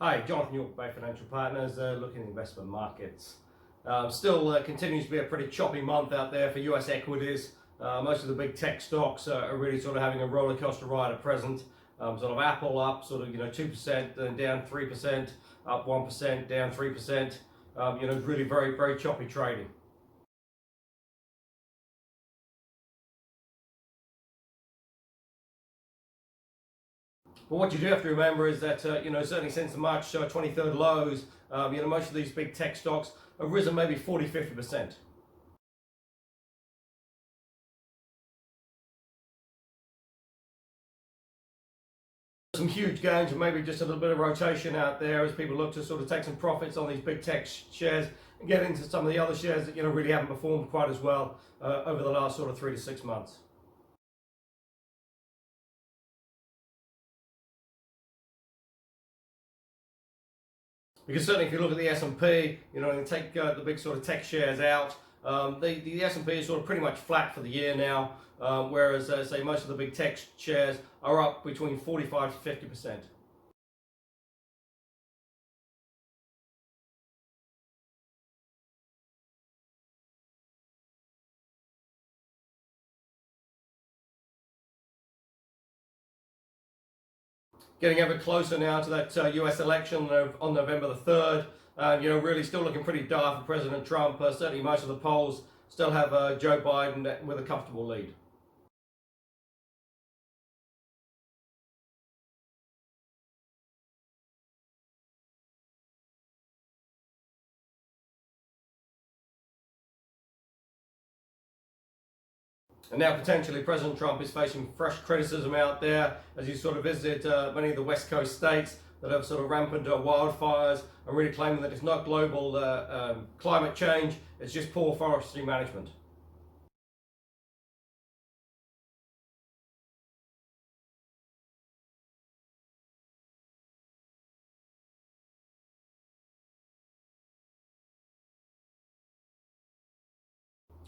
Hi, Jonathan York, Bay Financial Partners, looking at investment markets. Still continues to be a pretty choppy month out there for US equities. Most of the big tech stocks are really sort of having a roller coaster ride at present. Sort of Apple up sort of 2%, then down 3%, up 1%, down 3%. Really very choppy trading. But what you do have to remember is that, certainly since the March 23rd lows, most of these big tech stocks have risen maybe 40–50%. Some huge gains and maybe just a little bit of rotation out there as people look to sort of take some profits on these big tech shares and get into some of the other shares that really haven't performed quite as well over the last sort of 3 to 6 months. Because certainly if you look at the S&P, and take the big sort of tech shares out, the S&P is sort of pretty much flat for the year now, whereas say most of the big tech shares are up between 45 to 50%. Getting ever closer now to that US election on November the 3rd. Really still looking pretty dire for President Trump. Certainly most of the polls still have Joe Biden with a comfortable lead. And now potentially President Trump is facing fresh criticism out there as he sort of visited many of the West Coast states that have sort of rampant wildfires and really claiming that it's not global climate change, it's just poor forestry management.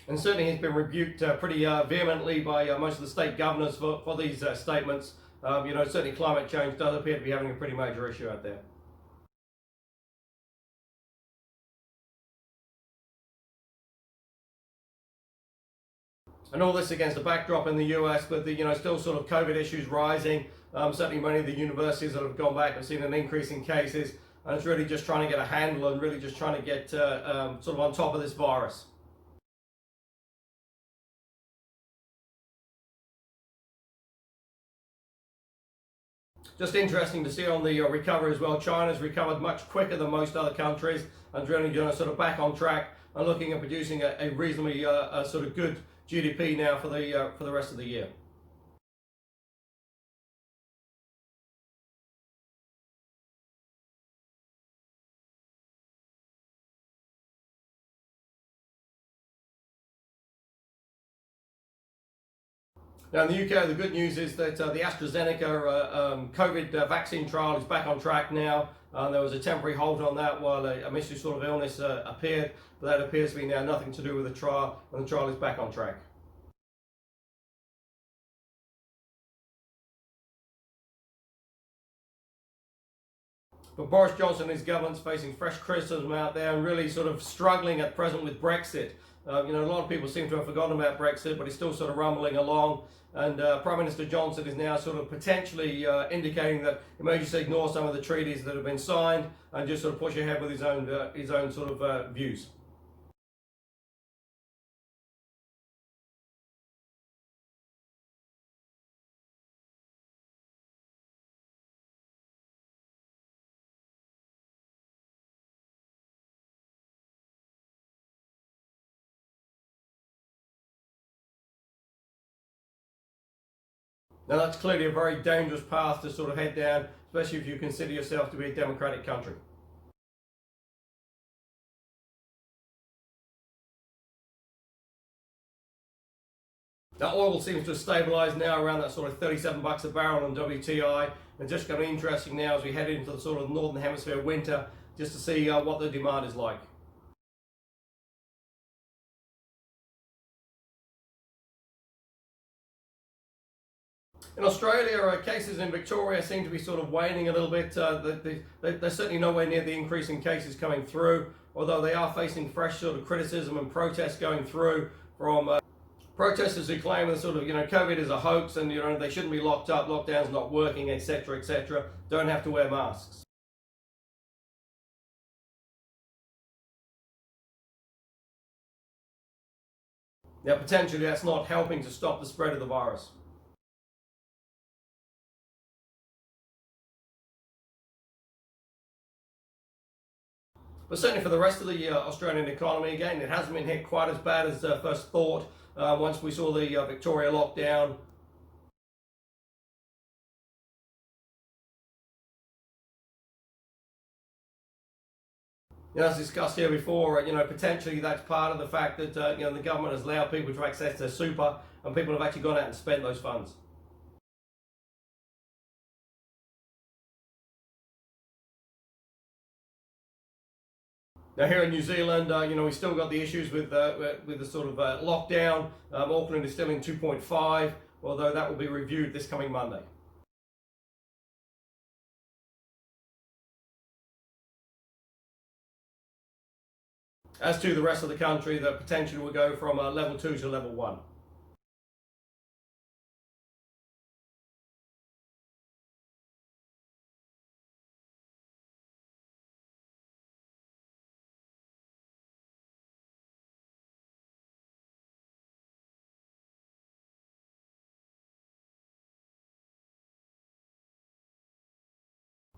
And certainly he's been rebuked pretty vehemently by most of the state governors for these statements. Certainly climate change does appear to be having a pretty major issue out there. And all this against the backdrop in the US with the still sort of COVID issues rising. Certainly many of the universities that have gone back have seen an increase in cases, and it's really just trying to get a handle and really just trying to get sort of on top of this virus. Just interesting to see on the recovery as well. China's recovered much quicker than most other countries and really sort of back on track and looking at producing a reasonably sort of good GDP now for the rest of the year. Now in the UK, the good news is that the AstraZeneca COVID vaccine trial is back on track now. There was a temporary halt on that while a mystery sort of illness appeared, but that appears to be now nothing to do with the trial, and the trial is back on track. But Boris Johnson and his government's facing fresh criticism out there and really sort of struggling at present with Brexit. A lot of people seem to have forgotten about Brexit, but he's still sort of rumbling along. And Prime Minister Johnson is now sort of potentially indicating that he may just ignore some of the treaties that have been signed and just sort of push ahead with his own sort of views. Now that's clearly a very dangerous path to sort of head down, especially if you consider yourself to be a democratic country. Now oil seems to have stabilised now around that sort of $37 a barrel on WTI, and just going to be interesting now as we head into the sort of northern hemisphere winter, just to see what the demand is like. In Australia, cases in Victoria seem to be sort of waning a little bit. They're certainly nowhere near the increase in cases coming through, although they are facing fresh sort of criticism and protests going through from protesters who claim that sort of, COVID is a hoax and, they shouldn't be locked up, lockdown's not working, etc., etc., don't have to wear masks. Now, potentially that's not helping to stop the spread of the virus. But certainly for the rest of the Australian economy, again, it hasn't been hit quite as bad as first thought once we saw the Victoria lockdown. As discussed here before, potentially that's part of the fact that the government has allowed people to access their super, and people have actually gone out and spent those funds. Now here in New Zealand, we still got the issues with the sort of lockdown. Auckland is still in 2.5, although that will be reviewed this coming Monday. As to the rest of the country, the potential will go from level 2 to level 1.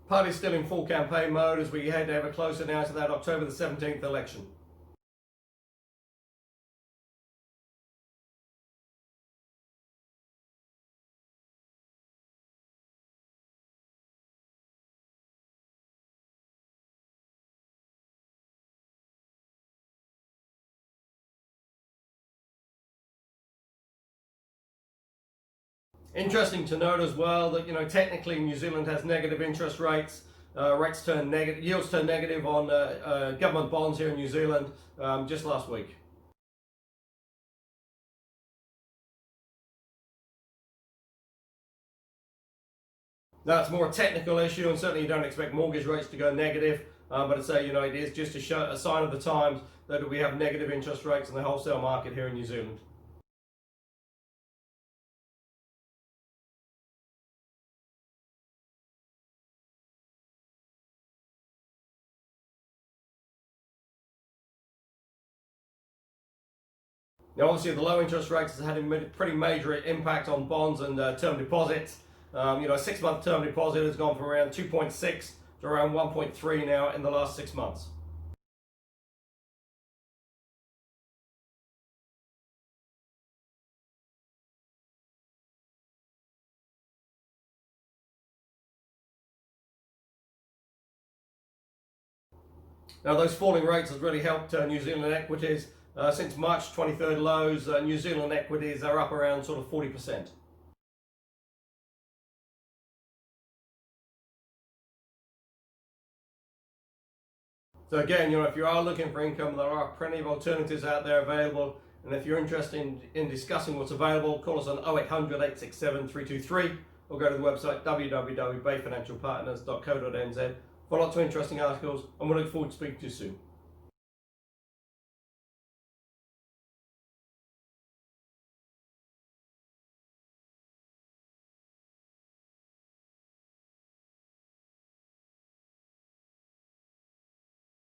Party's still in full campaign mode as we head ever closer now to that October the 17th election. Interesting to note as well that technically New Zealand has negative interest rates. Rates turn negative, yields turn negative on government bonds here in New Zealand just last week. Now it's more a technical issue, and certainly you don't expect mortgage rates to go negative. But it's it is just a sign of the times that we have negative interest rates in the wholesale market here in New Zealand. Now, obviously, the low interest rates has had a pretty major impact on bonds and term deposits. A 6-month term deposit has gone from around 2.6 to around 1.3 now in the last 6 months. Now, those falling rates has really helped New Zealand equities. Since March 23rd lows, New Zealand equities are up around sort of 40%. So again, if you are looking for income, there are plenty of alternatives out there available. And if you're interested in discussing what's available, call us on 0800 867 323 or go to the website www.bayfinancialpartners.co.nz for lots of interesting articles, and we look forward to speaking to you soon.